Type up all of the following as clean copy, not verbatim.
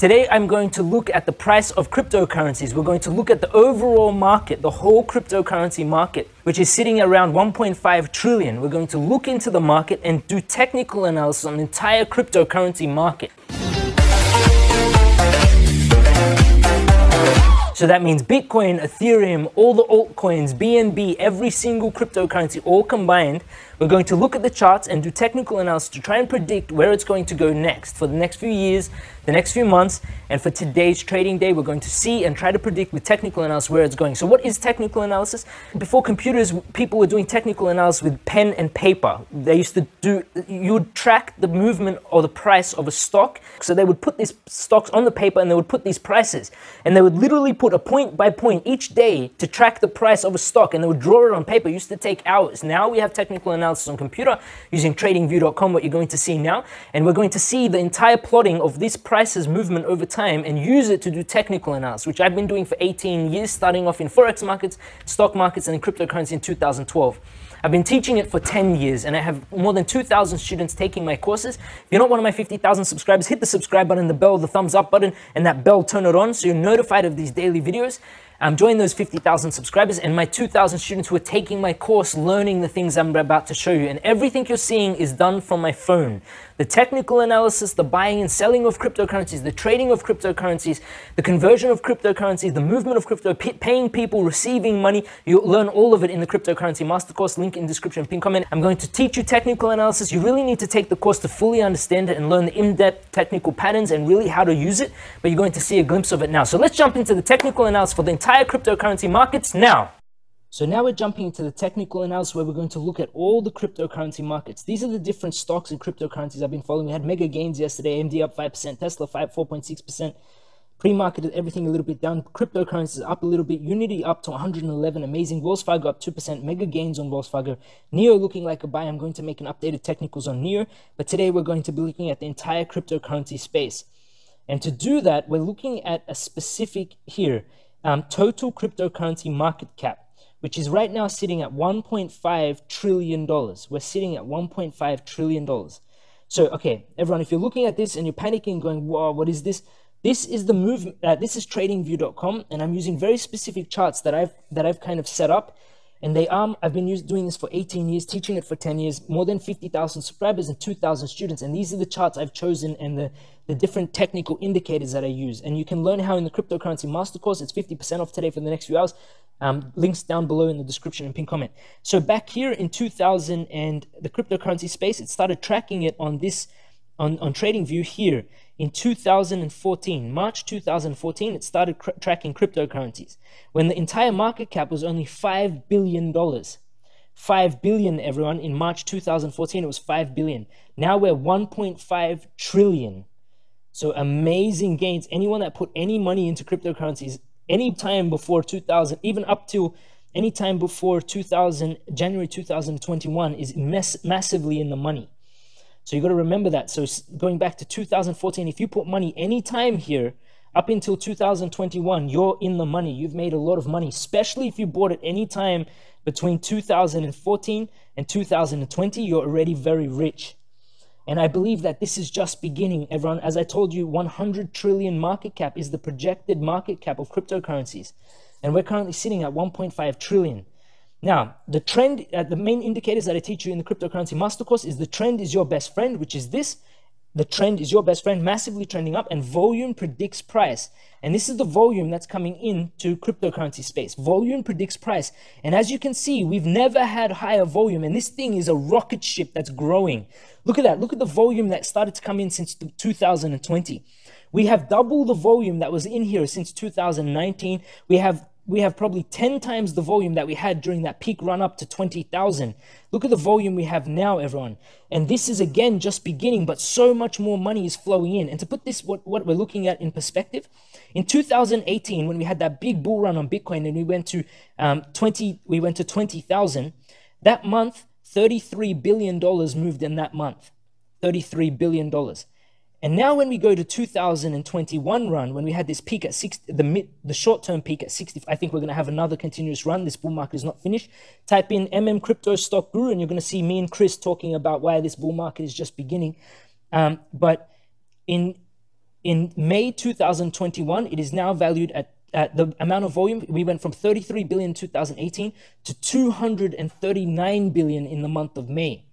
Today, I'm going to look at the price of cryptocurrencies. We're going to look at the overall market, the whole cryptocurrency market, which is sitting around 1.5 trillion. We're going to look into the market and do technical analysis on the entire cryptocurrency market. So that means Bitcoin, Ethereum, all the altcoins, BNB, every single cryptocurrency, all combined. We're going to look at the charts and do technical analysis to try and predict where it's going to go next for the next few years, the next few months, and for today's trading day, we're going to see and try to predict with technical analysis where it's going. So what is technical analysis? Before computers, people were doing technical analysis with pen and paper. They used to do, you would track the movement or the price of a stock. So they would put these stocks on the paper and they would put these prices. And they would literally put a point by point each day to track the price of a stock, and they would draw it on paper. It used to take hours. Now we have technical analysis on computer using tradingview.com, what you're going to see now, and we're going to see the entire plotting of this price's movement over time and use it to do technical analysis, which I've been doing for 18 years, starting off in forex markets, stock markets, and in cryptocurrency in 2012. I've been teaching it for 10 years and I have more than 2,000 students taking my courses. If you're not one of my 50,000 subscribers, hit the subscribe button, the bell, the thumbs up button, and that bell, turn it on so you're notified of these daily videos. Join those 50,000 subscribers and my 2,000 students who are taking my course, learning the things I'm about to show you. And everything you're seeing is done from my phone. The technical analysis, the buying and selling of cryptocurrencies, the trading of cryptocurrencies, the conversion of cryptocurrencies, the movement of crypto, paying people, receiving money. You'll learn all of it in the cryptocurrency master course, link in description, pin comment. I'm going to teach you technical analysis. You really need to take the course to fully understand it and learn the in-depth technical patterns and really how to use it, but you're going to see a glimpse of it now. So let's jump into the technical analysis for the entire cryptocurrency markets now. So now we're jumping into the technical analysis where we're going to look at all the cryptocurrency markets. These are the different stocks and cryptocurrencies I've been following. We had mega gains yesterday, AMD up 5%, Tesla 4.6%. Pre-market, everything a little bit down. Cryptocurrencies up a little bit. Unity up to 111, amazing. Wells Fargo up 2%, mega gains on Wells Fargo. NEO looking like a buy. I'm going to make an updated technicals on NEO, but today we're going to be looking at the entire cryptocurrency space. And to do that, we're looking at a specific here, total cryptocurrency market cap, which is right now sitting at $1.5 trillion. We're sitting at $1.5 trillion. So, okay, everyone, if you're looking at this and you're panicking, going, wow, what is this? This is the movement. This is tradingview.com, and I'm using very specific charts that I've kind of set up. And they are, I've been doing this for 18 years, teaching it for 10 years, more than 50,000 subscribers and 2,000 students. And these are the charts I've chosen and the different technical indicators that I use. And you can learn how in the cryptocurrency master course. It's 50% off today for the next few hours. Links down below in the description and pin comment. So back here in 2000 and the cryptocurrency space, it started tracking it on this, on TradingView here. In 2014, March 2014, it started tracking cryptocurrencies when the entire market cap was only $5 billion. 5 billion, everyone. In March 2014, it was 5 billion. Now we're 1.5 trillion. So amazing gains. Anyone that put any money into cryptocurrencies any time before 2000, even up to any time before 2000, January 2021, is massively in the money. So you got to remember that. So going back to 2014, if you put money anytime here up until 2021, you're in the money. You've made a lot of money, especially if you bought it any time between 2014 and 2020, you're already very rich. And I believe that this is just beginning, everyone. As I told you, 100 trillion market cap is the projected market cap of cryptocurrencies. And we're currently sitting at 1.5 trillion. Now, the trend, the main indicators that I teach you in the cryptocurrency master course is the trend is your best friend, which is this. The trend is your best friend, massively trending up, and volume predicts price. And this is the volume that's coming into cryptocurrency space. Volume predicts price. And as you can see, we've never had higher volume, and this thing is a rocket ship that's growing. Look at that. Look at the volume that started to come in since 2020. We have double the volume that was in here since 2019. We have probably 10 times the volume that we had during that peak run up to 20,000. Look at the volume we have now, everyone. And this is, again, just beginning, but so much more money is flowing in. And to put this, what we're looking at in perspective, in 2018, when we had that big bull run on Bitcoin and we went to 20,000, that month, $33 billion moved in that month. $33 billion. And now when we go to 2021 run, when we had this peak at 60, the short-term peak at 60, I think we're going to have another continuous run. This bull market is not finished. Type in Crypto Stock Guru and you're going to see me and Chris talking about why this bull market is just beginning. But in In May 2021, it is now valued at the amount of volume. We went from 33 billion in 2018 to 239 billion in the month of May.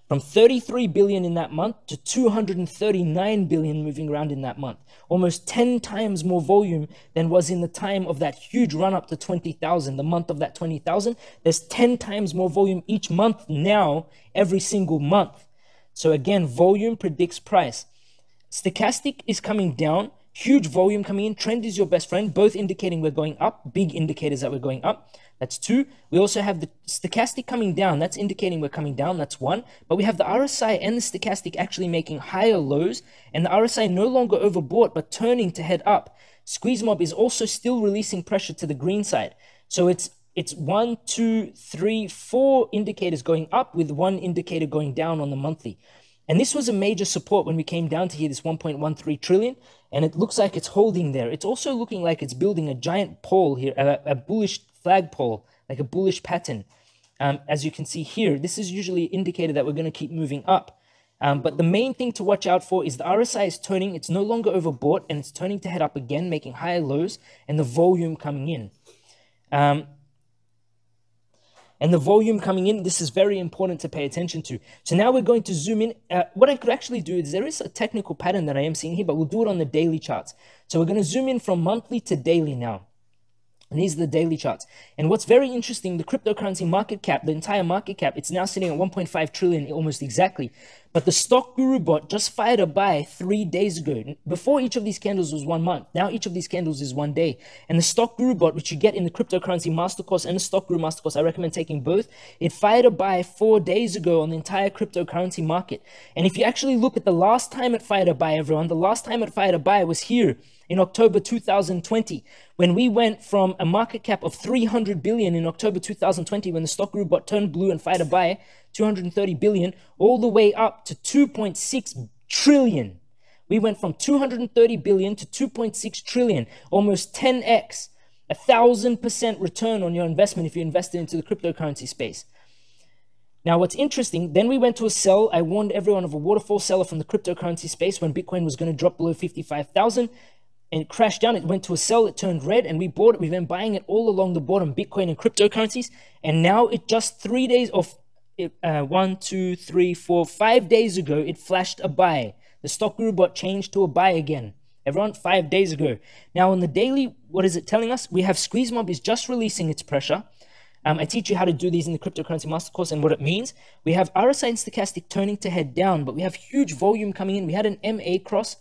From 33 billion in that month to 239 billion moving around in that month. Almost 10 times more volume than was in the time of that huge run up to 20,000, the month of that 20,000. There's 10 times more volume each month now, every single month. So again, volume predicts price. Stochastic is coming down, huge volume coming in. Trend is your best friend, both indicating we're going up, big indicators that we're going up. That's two. We also have the stochastic coming down. That's indicating we're coming down. That's one. But we have the RSI and the stochastic actually making higher lows, and the RSI no longer overbought but turning to head up. Squeeze mob is also still releasing pressure to the green side. So it's 1, 2, 3, 4 indicators going up with one indicator going down on the monthly. And this was a major support when we came down to here, this 1.13 trillion, and it looks like it's holding there. It's also looking like it's building a giant pole here, a bullish flagpole, like a bullish pattern. As you can see here, this is usually an indicator that we're going to keep moving up. But the main thing to watch out for is the RSI is turning, it's no longer overbought, and it's turning to head up again, making higher lows, and the volume coming in. And the volume coming in, this is very important to pay attention to. So now we're going to zoom in. What I could actually do is there is a technical pattern that I am seeing here, but we'll do it on the daily charts. So we're going to zoom in from monthly to daily now. And these are the daily charts. And what's very interesting, the cryptocurrency market cap, the entire market cap, it's now sitting at 1.5 trillion almost exactly. But the stock guru bot just fired a buy 3 days ago. Before each of these candles was 1 month. Now each of these candles is 1 day. And the stock guru bot, which you get in the cryptocurrency master course and the stock guru master course, I recommend taking both. It fired a buy 4 days ago on the entire cryptocurrency market. And if you actually look at the last time it fired a buy, everyone, the last time it fired a buy was here in October 2020, when we went from a market cap of 300 billion in October 2020, when the stock guru bot turned blue and fired a buy, 230 billion, all the way up to 2.6 trillion. We went from 230 billion to 2.6 trillion, almost 10x, 1,000% return on your investment if you invested into the cryptocurrency space. Now, what's interesting, then we went to a sell. I warned everyone of a waterfall seller from the cryptocurrency space when Bitcoin was going to drop below 55,000. And it crashed down. It went to a sell. It turned red, and we bought it. We've been buying it all along the bottom, Bitcoin and cryptocurrencies. And now it just 3 days of 1, 2, 3, 4, 5 days ago, it flashed a buy. The stock guru bot changed to a buy again. Everyone, 5 days ago. Now on the daily, what is it telling us? We have squeeze mob is just releasing its pressure. I teach you how to do these in the cryptocurrency master course and what it means. We have RSI and stochastic turning to head down, but we have huge volume coming in. We had an MA cross.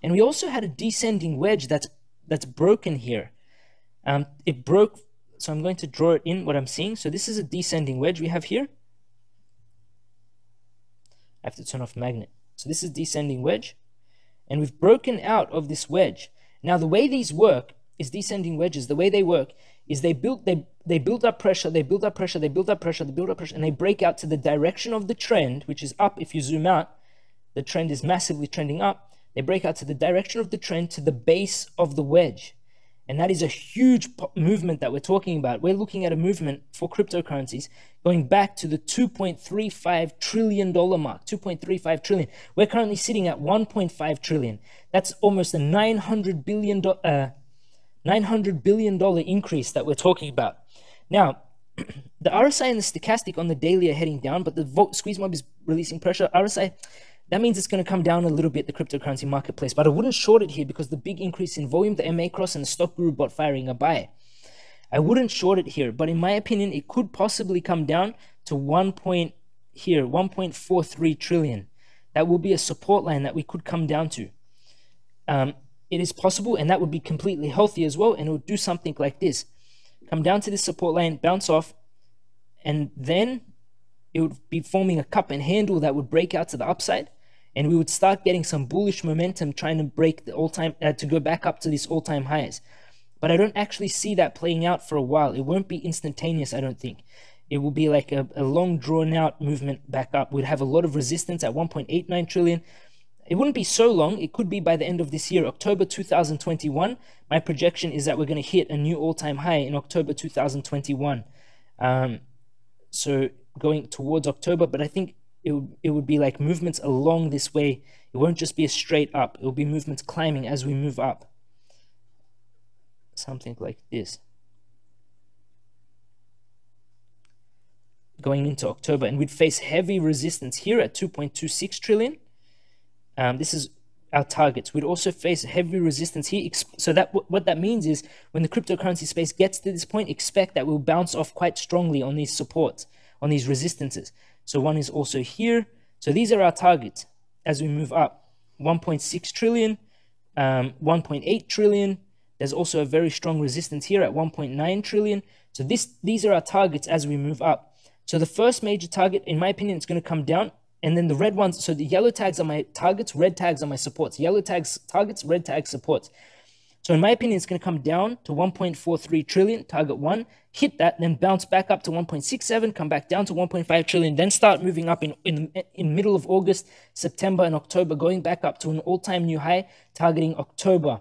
And we also had a descending wedge that's broken here. It broke, so I'm going to draw it in what I'm seeing. So this is a descending wedge we have here. I have to turn off magnet. So this is descending wedge. And we've broken out of this wedge. Now the way these work is descending wedges. The way they work is they build up pressure, they build up pressure, they build up pressure, they build up pressure, and they break out to the direction of the trend, which is up. If you zoom out, the trend is massively trending up. They break out to the direction of the trend to the base of the wedge. And that is a huge movement that we're talking about. We're looking at a movement for cryptocurrencies going back to the $2.35 trillion mark, 2.35 trillion. We're currently sitting at 1.5 trillion. That's almost a $900 billion increase that we're talking about. Now, the RSI and the stochastic on the daily are heading down, but the squeeze mob is releasing pressure. RSI, that means it's going to come down a little bit, the cryptocurrency marketplace. But I wouldn't short it here because the big increase in volume, the MA cross, and the stock guru bot firing a buy. I wouldn't short it here, but in my opinion, it could possibly come down to 1.43 trillion. That will be a support line that we could come down to. It is possible, and that would be completely healthy as well, and it would do something like this. Come down to this support line, bounce off, and then it would be forming a cup and handle that would break out to the upside. And we would start getting some bullish momentum trying to break the all-time, to go back up to these all-time highs. But I don't actually see that playing out for a while. It won't be instantaneous, I don't think. It will be like a long drawn-out movement back up. We'd have a lot of resistance at 1.89 trillion. It wouldn't be so long. It could be by the end of this year, October 2021. My projection is that we're going to hit a new all-time high in October 2021. So going towards October, but I think it would be like movements along this way. It It won't just be a straight up. It will be movements climbing as we move up. Something like this. Going into October, and we'd face heavy resistance here at 2.26 trillion. This is our targets. We'd also face heavy resistance here. So that what that means is when the cryptocurrency space gets to this point, expect that we'll bounce off quite strongly on these supports, on these resistances. So one is also here. So these are our targets as we move up. 1.6 trillion, 1.8 trillion. There's also a very strong resistance here at 1.9 trillion. So these are our targets as we move up. So the first major target, in my opinion, it's going to come down. And then the red ones, so the yellow tags are my targets, red tags are my supports. Yellow tags targets, red tags supports. So in my opinion, it's going to come down to 1.43 trillion, target 1, hit that, then bounce back up to 1.67, come back down to 1.5 trillion, then start moving up in middle of August, September, and October, going back up to an all-time new high, targeting October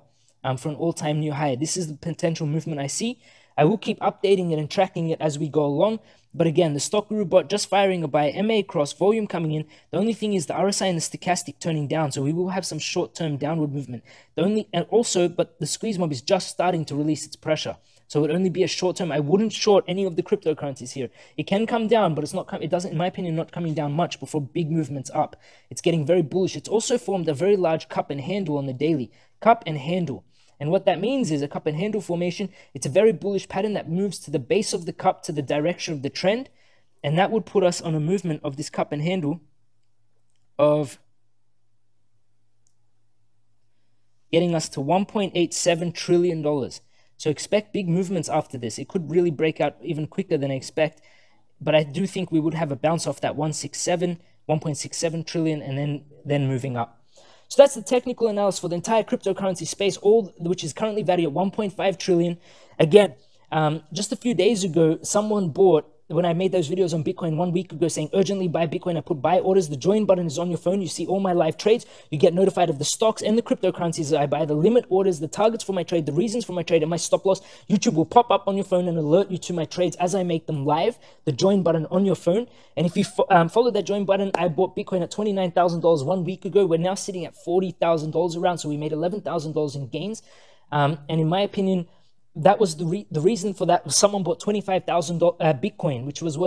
for an all-time new high. This is the potential movement I see. I will keep updating it and tracking it as we go along. But again, the stock guru bot just firing a buy, MA cross, volume coming in. The only thing is the RSI and the stochastic turning down. So we will have some short-term downward movement. But the squeeze mob is just starting to release its pressure. So it would only be a short-term. I wouldn't short any of the cryptocurrencies here. It can come down, but it doesn't, in my opinion, not coming down much before big movements up. It's getting very bullish. It's also formed a very large cup and handle on the daily. Cup and handle. And what that means is a cup and handle formation. It's a very bullish pattern that moves to the base of the cup to the direction of the trend. And that would put us on a movement of this cup and handle of getting us to $1.87 trillion. So expect big movements after this. It could really break out even quicker than I expect. But I do think we would have a bounce off that 1.67 trillion and then moving up. So that's the technical analysis for the entire cryptocurrency space, which is currently valued at 1.5 trillion. Again, just a few days ago, someone bought, when I made those videos on Bitcoin 1 week ago saying urgently buy Bitcoin, I put buy orders. The join button is on your phone. You see all my live trades. You get notified of the stocks and the cryptocurrencies that I buy, the limit orders, the targets for my trade, the reasons for my trade, and my stop loss. YouTube will pop up on your phone and alert you to my trades as I make them live. The join button on your phone. And if you follow that join button, I bought Bitcoin at $29,000 1 week ago. We're now sitting at $40,000 around. So we made $11,000 in gains. And in my opinion, that was the reason for that. Someone bought $25,000 Bitcoin, which was worth